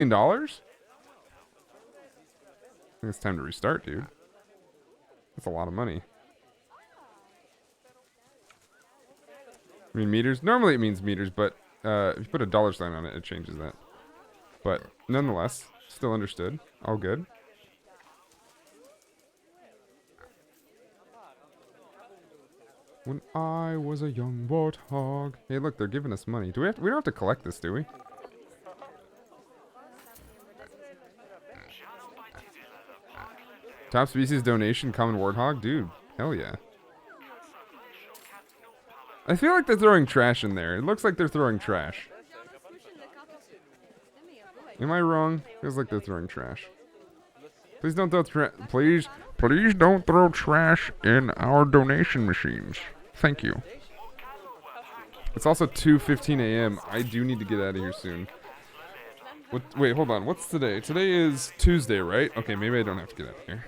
$1 million? I think it's time to restart, dude. That's a lot of money. I mean meters? Normally it means meters, but if you put a dollar sign on it, it changes that. But nonetheless, still understood. All good. When I was a young warthog. Hey, look, they're giving us money. We don't have to collect this, do we? Top species donation, common warthog? Dude, hell yeah. I feel like they're throwing trash in there. It looks like they're throwing trash. Am I wrong? Feels like they're throwing trash. Please don't throw please don't throw trash in our donation machines. Thank you. It's also 2:15 a.m. I do need to get out of here soon. Wait, hold on. What's today? Today is Tuesday, right? Okay, maybe I don't have to get out of here.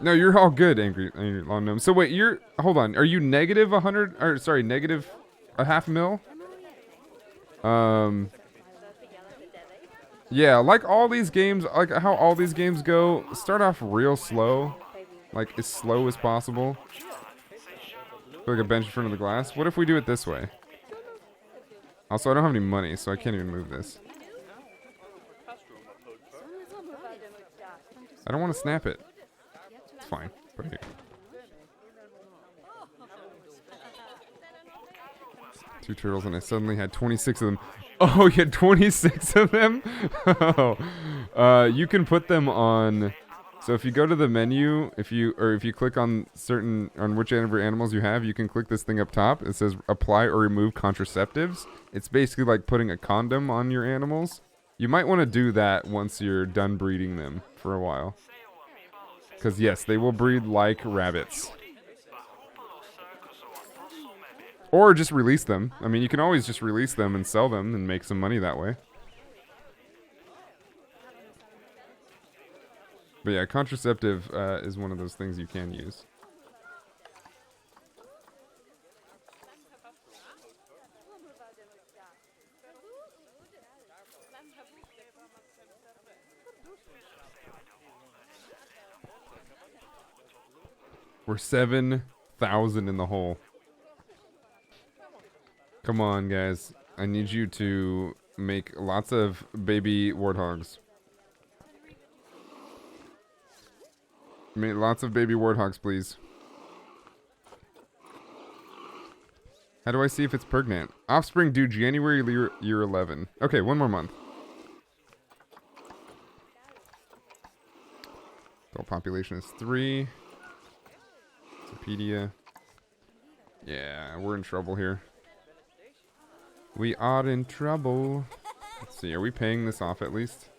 No, you're all good, angry long gnome. So wait, hold on. Are you negative 100? Or sorry, negative a half mil? Yeah, like all these games, like how all these games go, start off real slow, like as slow as possible. Like a bench in front of the glass. What if we do it this way? Also, I don't have any money, so I can't even move this. I don't want to snap it. It's fine. Put it here. 2 turtles, and I suddenly had 26 of them. Oh, you had 26 of them? Oh. You can put them on. So if you go to the menu, if you click on which of your animals you have, you can click this thing up top. It says apply or remove contraceptives. It's basically like putting a condom on your animals. You might want to do that once you're done breeding them for a while. Because yes, they will breed like rabbits. Or just release them. I mean, you can always just release them and sell them and make some money that way. But yeah, contraceptive is one of those things you can use. We're 7,000 in the hole. Come on, guys. I need you to make lots of baby warthogs. Make lots of baby warthogs, please. How do I see if it's pregnant? Offspring due January year 11. Okay, one more month. Adult population is 3. Wikipedia. Yeah, we're in trouble here. We are in trouble. Let's see, are we paying this off at least?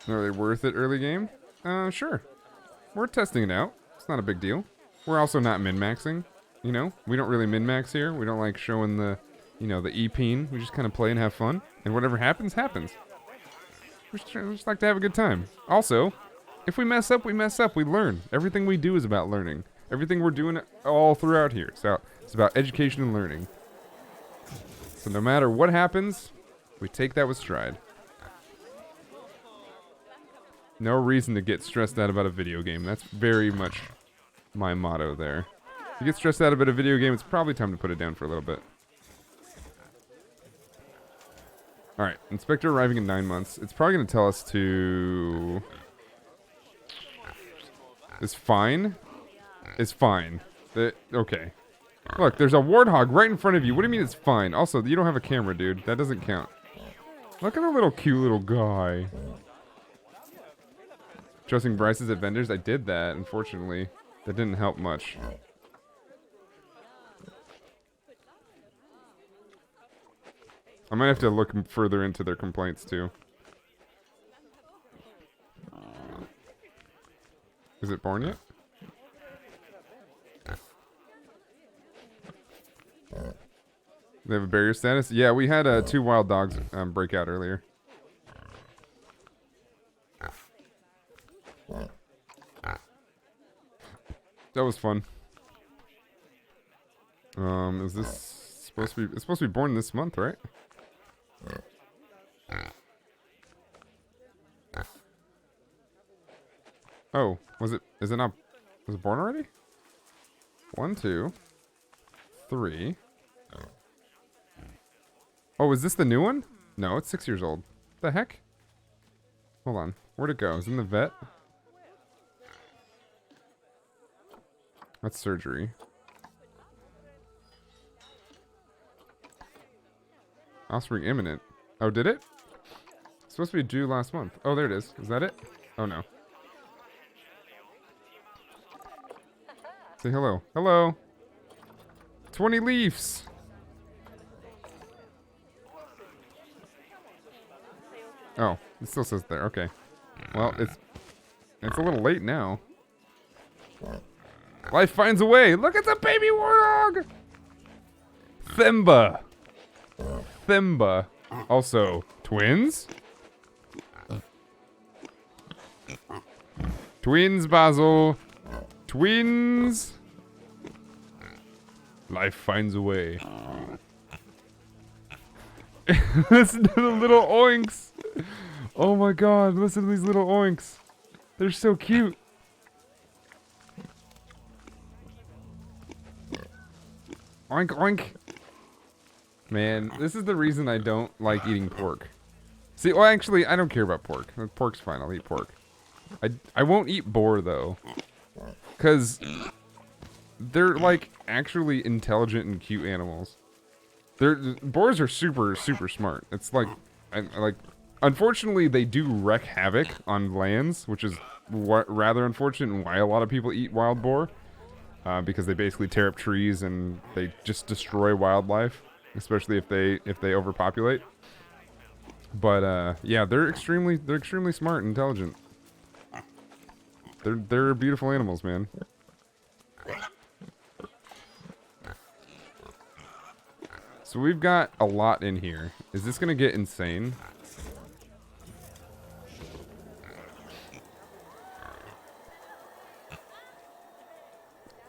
Are they worth it early game? Sure. We're testing it out. It's not a big deal. We're also not min-maxing. You know, we don't really min-max here. We don't like showing the, the E-peen. We just kind of play and have fun. And whatever happens, happens. We just like to have a good time. Also, if we mess up, we mess up. We learn. Everything we do is about learning. Everything we're doing all throughout here. So it's about education and learning. So no matter what happens, we take that with stride. No reason to get stressed out about a video game. That's very much my motto there. If you get stressed out about a video game, it's probably time to put it down for a little bit. Alright, inspector arriving in 9 months. It's probably going to tell us to... Is fine? Is fine. Okay. Look, there's a warthog right in front of you. What do you mean it's fine? Also, you don't have a camera, dude. That doesn't count. Look at the little cute little guy. Trusting Bryce's at vendors? I did that, unfortunately. That didn't help much. I might have to look further into their complaints, too. Is it born yet? They have a barrier status? Yeah, we had 2 wild dogs break out earlier. That was fun. Is this supposed to be? It's supposed to be born this month, right? Oh, was it? Is it not? Was it born already? 1, 2, 3. Oh, is this the new one? No, it's 6 years old. The heck? Hold on. Where'd it go? Is it in the vet? That's surgery. Offspring imminent. Oh, did it? It's supposed to be due last month. Oh, there it is. Is that it? Oh, no. Say hello. Hello. 20 leaves. Oh, it still says there. Okay. Well, it's a little late now. Life finds a way. Look at the baby warthog. Thimba. Thimba. Also, twins? Twins, Basil. Twins. Life finds a way. Listen to the little oinks. Oh my god, listen to these little oinks. They're so cute. Oink, oink. Man, this is the reason I don't like eating pork. See, well, actually, I don't care about pork. Pork's fine, I'll eat pork. I won't eat boar, though. Because they're, like, actually intelligent and cute animals. Boars are super, super smart. It's like, unfortunately, they do wreak havoc on lands, which is rather unfortunate and why a lot of people eat wild boar. Because they basically tear up trees and they just destroy wildlife, especially if they overpopulate. But yeah, they're extremely smart and intelligent. They're beautiful animals, man. So we've got a lot in here. Is this gonna get insane?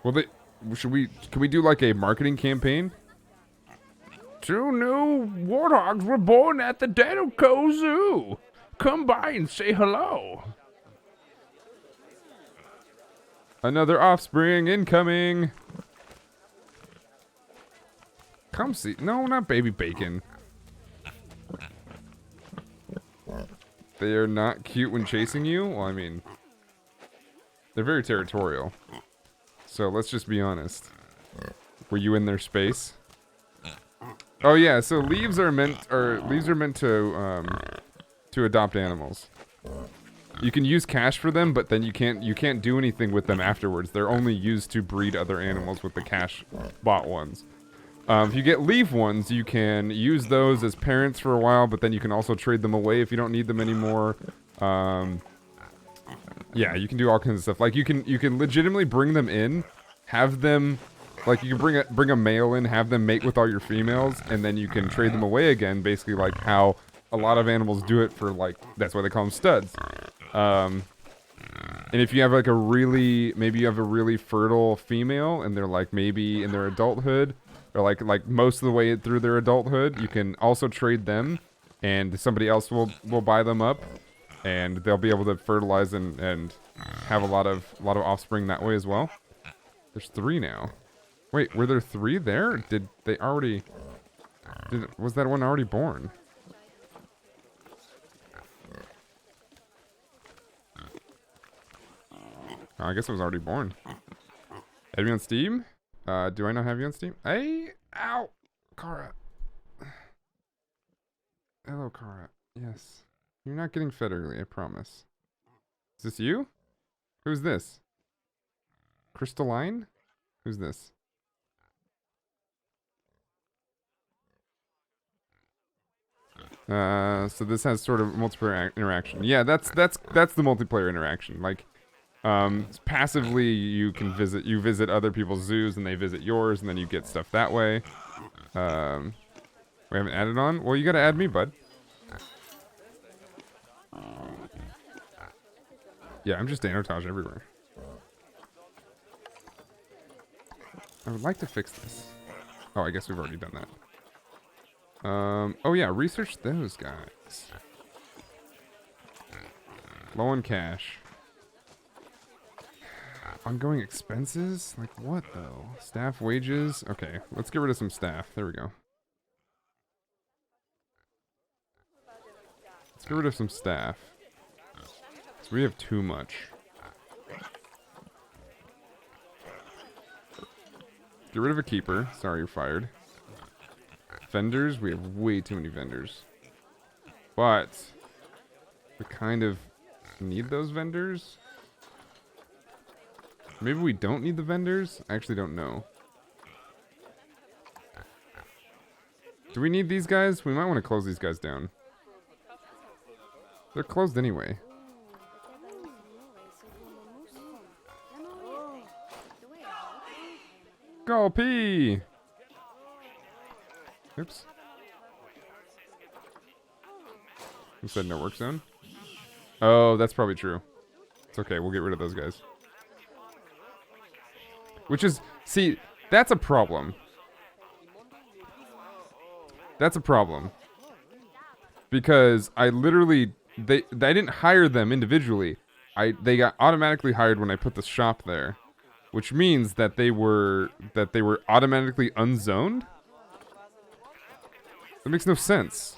Well, can we do like a marketing campaign? 2 new warthogs were born at the Danotage Zoo. Come by and say hello. Another offspring incoming. Come see. No, not baby bacon. They are not cute when chasing you? Well, I mean, they're very territorial. So let's just be honest. Were you in their space? Oh yeah, so leaves are meant to adopt animals. You can use cash for them, but then you can't do anything with them afterwards. They're only used to breed other animals with the cash bought ones. If you get leaf ones, you can use those as parents for a while, but then you can also trade them away if you don't need them anymore. Yeah, you can do all kinds of stuff. Like you can legitimately bring them in, have them, like you can bring a male in, have them mate with all your females, and then you can trade them away again. Basically, like how a lot of animals do it for like that's why they call them studs. And if you have like maybe you have a really fertile female, and they're like maybe in their adulthood, or like most of the way through their adulthood, you can also trade them, and somebody else will buy them up. And they'll be able to fertilize and have a lot of offspring that way as well. There's 3 now. Wait, were there 3 there? Did they already? Was that one already born? Oh, I guess it was already born. Add me on Steam? Do I not have you on Steam? Hey, ow, Kara. Hello, Kara. Yes. You're not getting fed early, I promise. Is this you? Who's this? Crystalline? Who's this? So this has sort of multiplayer interaction. Yeah, that's the multiplayer interaction. Like, passively you can visit other people's zoos and they visit yours, and then you get stuff that way. We haven't added on? Well, you gotta add me, bud. Yeah, I'm just Danotage everywhere. would like to fix this. Oh, I guess we've already done that. Oh yeah, research those guys. Low on cash. Ongoing expenses? Like what though? Staff wages? Okay, let's get rid of some staff. There we go. Let's get rid of some staff. So we have too much. Get rid of a keeper. Sorry, you're fired. Vendors? We have way too many vendors. But we kind of need those vendors. Maybe we don't need the vendors? I actually don't know. Do we need these guys? We might want to close these guys down. They're closed anyway. Go P! Oops. Who said no work zone? Oh, that's probably true. It's okay, we'll get rid of those guys. Which is, see, that's a problem. That's a problem. Because I literally, I didn't hire them individually. They got automatically hired when I put the shop there. Which means that they were automatically unzoned? That makes no sense.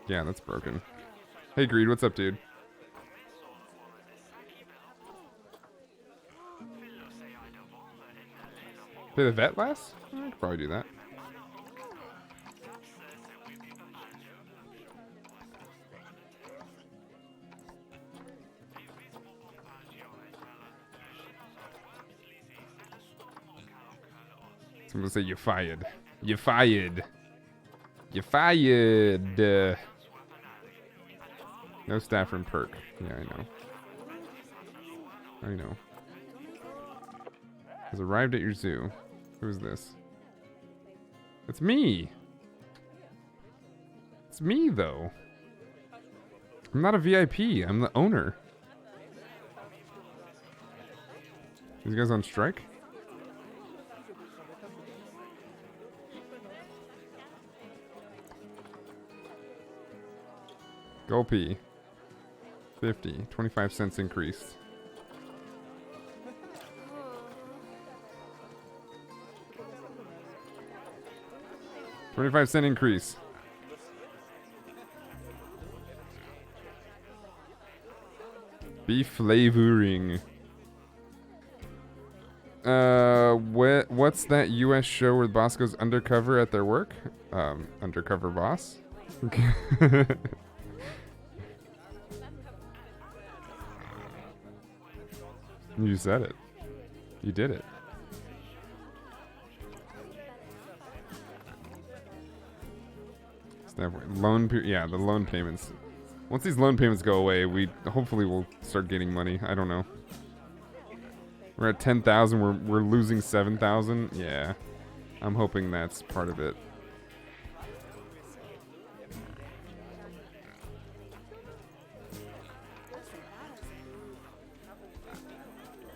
Yeah, that's broken. Hey, Greed, what's up, dude? Pay the vet last? I could probably do that. Someone say you're fired. You're fired. You're fired. No staff room perk. Yeah, I know. I know. Has arrived at your zoo. Who is this? It's me. It's me, though. I'm not a VIP. I'm the owner. These guys on strike? Go P. 50. 25 cents increase. $0.25 increase. Beef flavoring. What's that US show where the boss goes undercover at their work? Undercover boss? You said it. You did it. Yeah, the loan payments. Once these loan payments go away, we hopefully will start getting money. I don't know. We're at 10,000. We're losing 7,000. Yeah, I'm hoping that's part of it.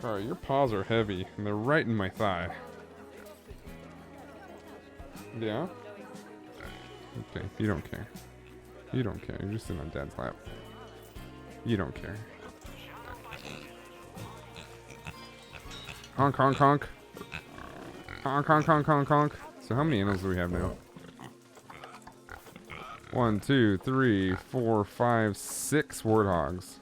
Alright, your paws are heavy, and they're right in my thigh. Yeah? Okay, you don't care. You don't care. You're just sitting on Dad's lap. You don't care. Honk, honk, honk. Honk, honk, honk, honk, honk. So how many animals do we have now? 1, 2, 3, 4, 5, 6 warthogs.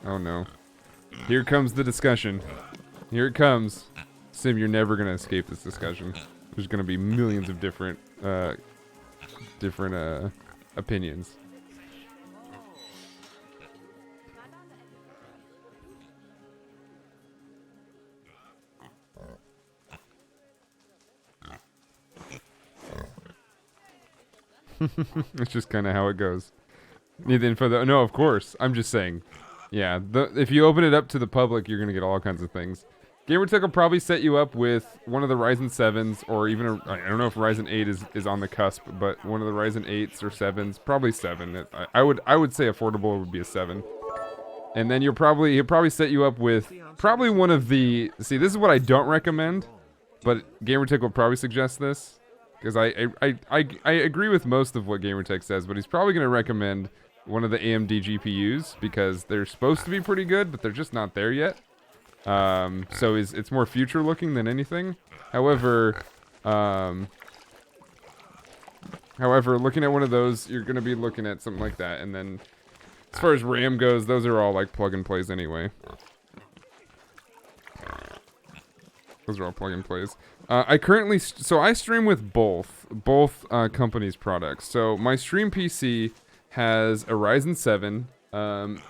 Oh no. Here comes the discussion. Here it comes. Sim, you're never gonna escape this discussion. There's gonna be millions of different opinions. It's just kind of how it goes. Need the info though? No, of course. I'm just saying. Yeah, if you open it up to the public, you're gonna get all kinds of things. Gamertech will probably set you up with one of the Ryzen 7s, or even I don't know if Ryzen 8 is on the cusp, but one of the Ryzen 8s or 7s, probably 7. I would say affordable would be a 7. And then he'll probably set you up with probably one of the. See, this is what I don't recommend, but Gamertech will probably suggest this because I agree with most of what Gamertech says, but he's probably gonna recommend one of the AMD GPUs because they're supposed to be pretty good, but they're just not there yet. So it's more future looking than anything. However, looking at one of those, you're gonna be looking at something like that, and then as far as RAM goes, those are all like plug and plays anyway. Those are all plug and plays. I currently I stream with both companies' products. So my stream PC has a Ryzen 7.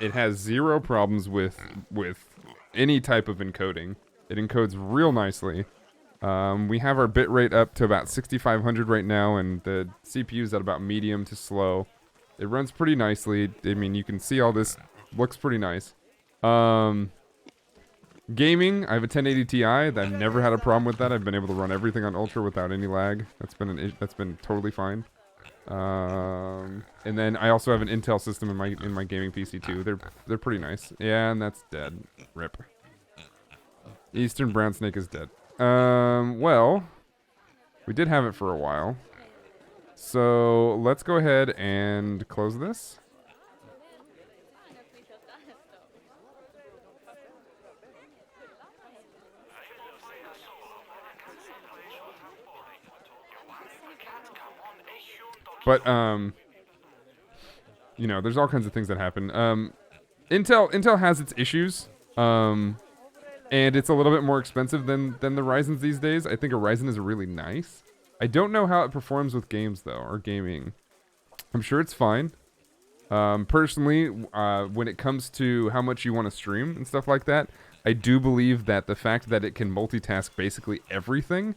It has 0 problems with any type of encoding. It encodes real nicely. We have our bitrate up to about 6500 right now, and the CPU's at about medium to slow. It runs pretty nicely. I mean, you can see all this looks pretty nice. Gaming, I have a 1080 Ti. I've never had a problem with that. I've been able to run everything on Ultra without any lag. That's been totally fine. And then I also have an Intel system in my gaming PC too. They're pretty nice. Yeah, and that's dead. Rip. Eastern Brown Snake is dead. Well, we did have it for a while. So let's go ahead and close this. But you know, there's all kinds of things that happen. Intel has its issues. And it's a little bit more expensive than the Ryzens these days. I think a Ryzen is really nice. I don't know how it performs with games though, or gaming. I'm sure it's fine. Personally, when it comes to how much you want to stream and stuff like that, I do believe that the fact that it can multitask basically everything,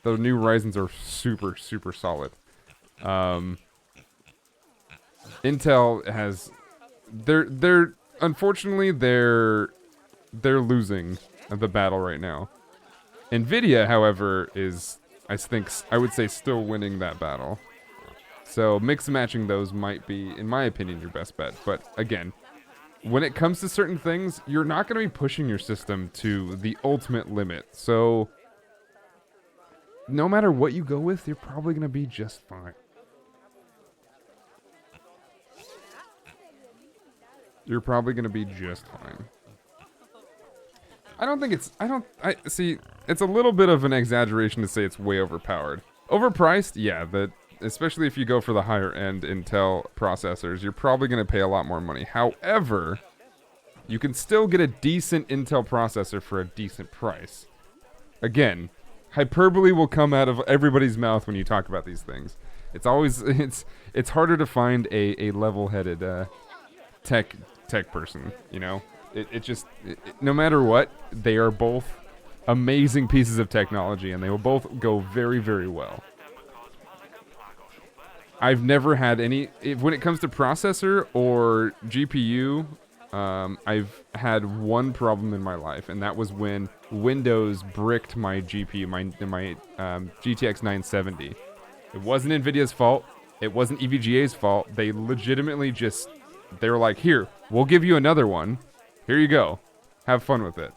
the new Ryzens are super, super solid. Intel has, unfortunately they're losing the battle right now. Nvidia, however, is, I would say, still winning that battle. So mix and matching those might be, in my opinion, your best bet. But again, when it comes to certain things, you're not going to be pushing your system to the ultimate limit. So no matter what you go with, you're probably going to be just fine. You're probably going to be just fine. See, it's a little bit of an exaggeration to say it's way overpowered. Overpriced? Yeah, especially if you go for the higher end Intel processors, you're probably going to pay a lot more money. However, you can still get a decent Intel processor for a decent price. Again, hyperbole will come out of everybody's mouth when you talk about these things. It's always, it's harder to find a level-headed tech person, you know? No matter what, they are both amazing pieces of technology, and they will both go very, very well. I've never had any, when it comes to processor or GPU, I've had one problem in my life, and that was when Windows bricked my GPU, my GTX 970. It wasn't NVIDIA's fault. It wasn't EVGA's fault. They legitimately they were like, here, we'll give you another one. Here you go. Have fun with it.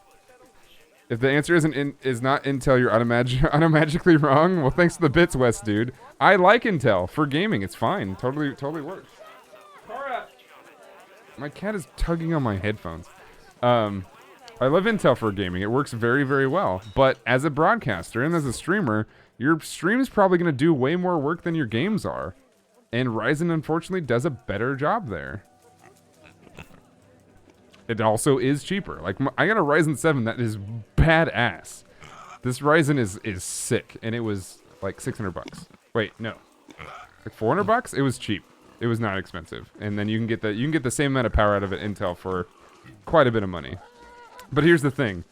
If the answer is not Intel, you're automatically wrong. Well, thanks to the bits, West dude. I like Intel for gaming. It's fine. Totally works. Cora! My cat is tugging on my headphones. I love Intel for gaming. It works very, very well. But as a broadcaster and as a streamer, your stream is probably going to do way more work than your games are. And Ryzen, unfortunately, does a better job there. It also is cheaper. Like, I got a Ryzen 7 that is badass. This Ryzen is sick, and it was like 600 bucks. Wait, no, like 400 bucks. It was cheap. It was not expensive, and then you can get the same amount of power out of it Intel for quite a bit of money. But here's the thing: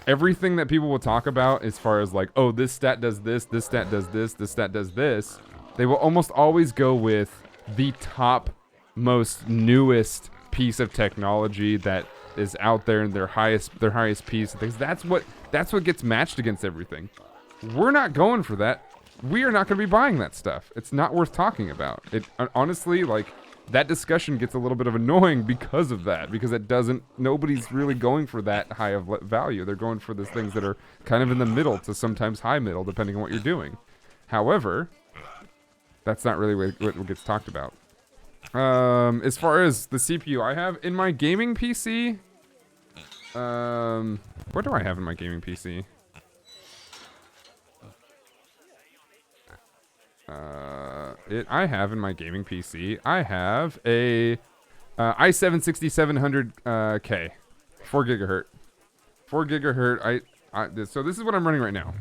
everything that people will talk about as far as like, oh, this stat does this, this stat does this, this stat does this, They will almost always go with the top, most newest piece of technology that is out there in their highest piece of things. That's what gets matched against everything. We're not going for that. We are not going to be buying that stuff. It's not worth talking about. It honestly, like, that discussion gets a little bit of annoying because of that, because nobody's really going for that high of value. They're going for those things that are kind of in the middle to sometimes high middle, depending on what you're doing. However, that's not really what gets talked about. As far as the CPU I have in my gaming PC, what do I have in my gaming PC? I have in my gaming PC, I have a i7 6700K, 4 gigahertz. 4 gigahertz. So this is what I'm running right now.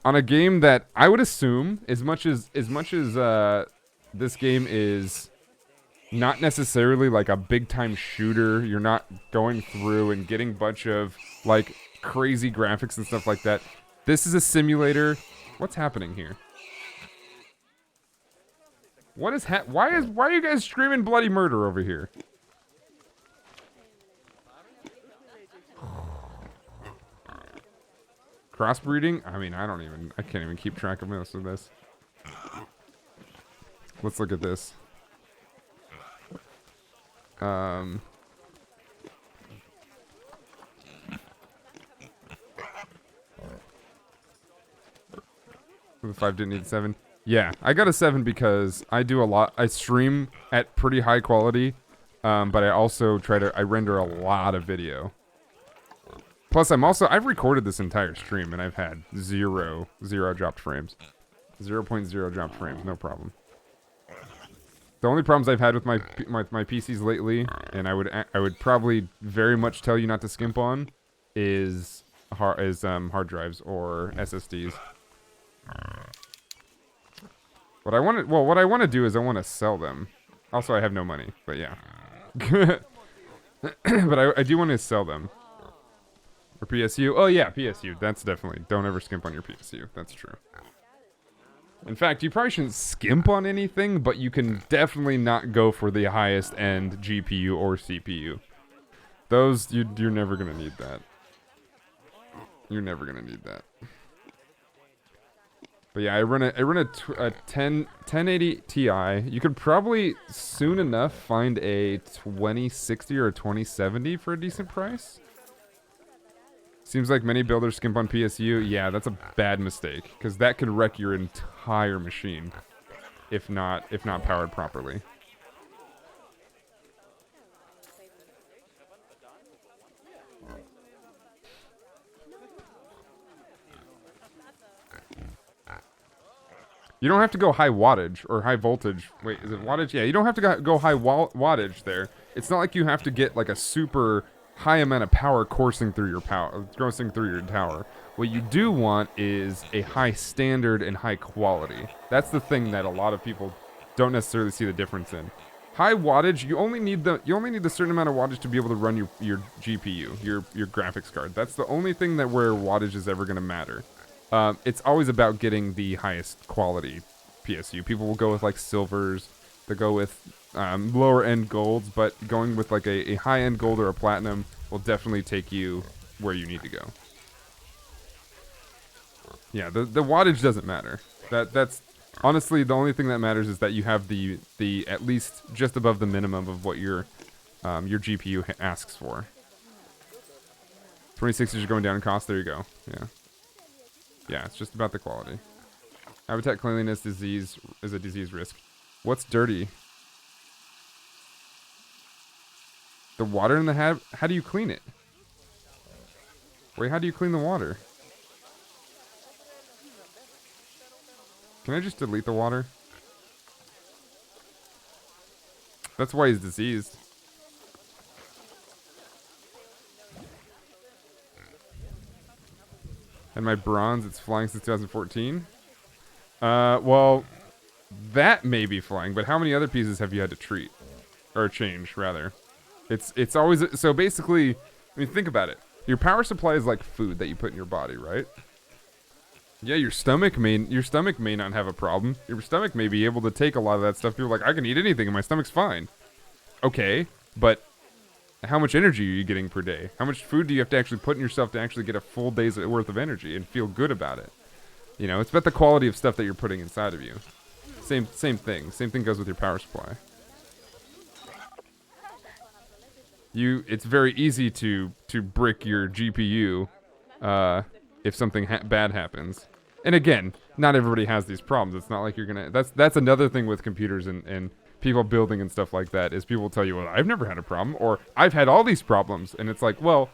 On a game that I would assume, as much as this game is not necessarily like a big time shooter, you're not going through and getting a bunch of like crazy graphics and stuff like that. This is a simulator. What's happening here? What is why are you guys screaming bloody murder over here? Crossbreeding? I mean, I can't even keep track of most of this. Let's look at this. The 5 didn't need 7. Yeah, I got a 7 because I do a lot. I stream at pretty high quality, but I also I render a lot of video. Plus, I've recorded this entire stream and I've had zero dropped frames. 0.0 dropped frames, no problem. The only problems I've had with my PCs lately, and I would probably very much tell you not to skimp on, is hard drives or SSDs. What I want to do is I want to sell them. Also, I have no money, but yeah. But I do want to sell them. Or PSU. Oh yeah, PSU. That's definitely. Don't ever skimp on your PSU. That's true. In fact, you probably shouldn't skimp on anything, but you can definitely not go for the highest end GPU or CPU. Those, you're never going to need that. You're never going to need that. But yeah, I run a 1080 Ti. You could probably soon enough find a 2060 or a 2070 for a decent price. Seems like many builders skimp on PSU. Yeah, that's a bad mistake, because that could wreck your entire machine if not powered properly. You don't have to go high wattage or high voltage. Wait, is it wattage? Yeah, you don't have to go high wattage there. It's not like you have to get like a super high amount of power coursing through your tower. What you do want is a high standard and high quality. That's the thing that a lot of people don't necessarily see the difference in. High wattage, you only need the certain amount of wattage to be able to run your GPU, your graphics card. That's the only thing where wattage is ever going to matter. It's always about getting the highest quality PSU. People will go with like silvers. They go with lower end golds, but going with like a high end gold or a platinum will definitely take you where you need to go. Yeah, the wattage doesn't matter. That's honestly the only thing that matters is that you have the at least just above the minimum of what your GPU asks for. 2060s are going down in cost. There you go. Yeah, it's just about the quality. Habitat cleanliness is a disease risk. What's dirty? The water in the how do you clean it? Wait, how do you clean the water? Can I just delete the water? That's why he's diseased. And my bronze, it's flying since 2014. Well, that may be flying, but how many other pieces have you had to treat? Or change, rather. It's always... So basically, I mean, think about it. Your power supply is like food that you put in your body, right? Yeah, your stomach may not have a problem. Your stomach may be able to take a lot of that stuff. People are like, I can eat anything and my stomach's fine. Okay, but how much energy are you getting per day? How much food do you have to actually put in yourself to actually get a full day's worth of energy and feel good about it? You know, it's about the quality of stuff that you're putting inside of you. Same thing. Same thing goes with your power supply. It's very easy to brick your GPU if something bad happens. And again, not everybody has these problems. It's not like you're gonna. That's another thing with computers and people building and stuff like that is people will tell you, well, I've never had a problem, or I've had all these problems, and it's like, well,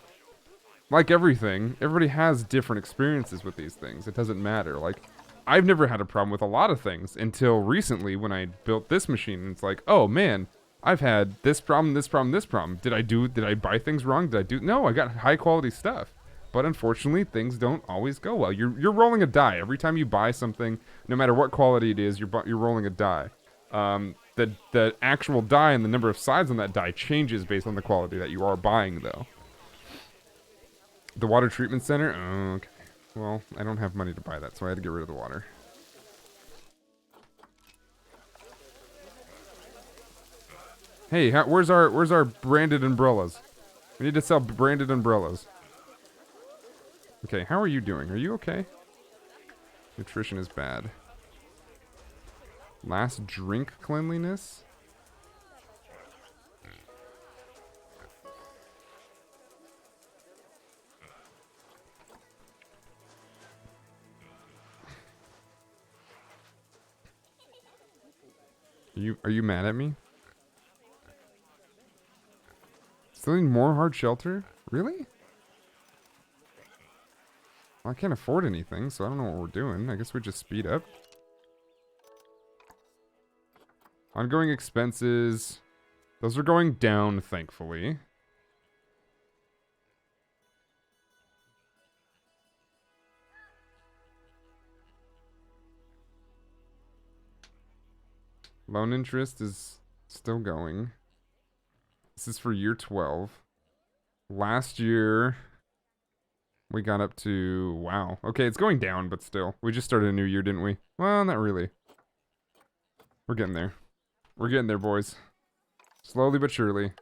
like everything, everybody has different experiences with these things. It doesn't matter. Like, I've never had a problem with a lot of things until recently when I built this machine, and it's like, oh man, I've had this problem, this problem, this problem. Did I buy things wrong? No, I got high quality stuff. But unfortunately, things don't always go well. You're rolling a die every time you buy something, no matter what quality it is. You're rolling a die. The actual die and the number of sides on that die changes based on the quality that you are buying, though. The water treatment center. Oh, okay. Well, I don't have money to buy that, so I had to get rid of the water. Hey, where's our branded umbrellas? We need to sell branded umbrellas. Okay, how are you doing? Are you okay? Nutrition is bad. Last drink cleanliness? Are you mad at me? Still need more hard shelter? Really? Well, I can't afford anything, so I don't know what we're doing. I guess we just speed up. Ongoing expenses. Those are going down, thankfully. Loan interest is still going. This is for year 12. Last year, we got up to... Wow. Okay, it's going down, but still. We just started a new year, didn't we? Well, not really. We're getting there. We're getting there, boys. Slowly but surely.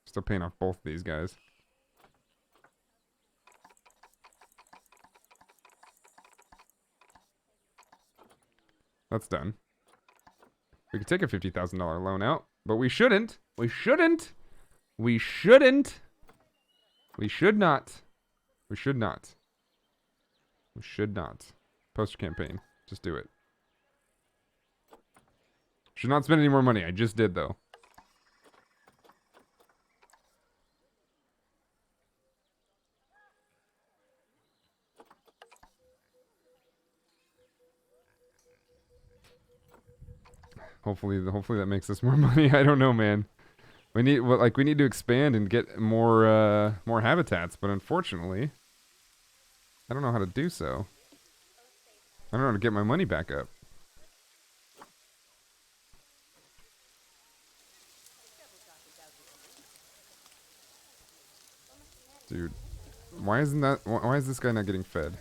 Still paying off both of these guys. That's done. We could take a $50,000 loan out, but we shouldn't. We shouldn't. We shouldn't. We should not. We should not. We should not. Poster campaign. Just do it. Should not spend any more money. I just did, though. Hopefully that makes us more money. I don't know, man. We need to expand and get more habitats, but unfortunately, I don't know how to do so. I don't know how to get my money back up. Dude, why is this guy not getting fed?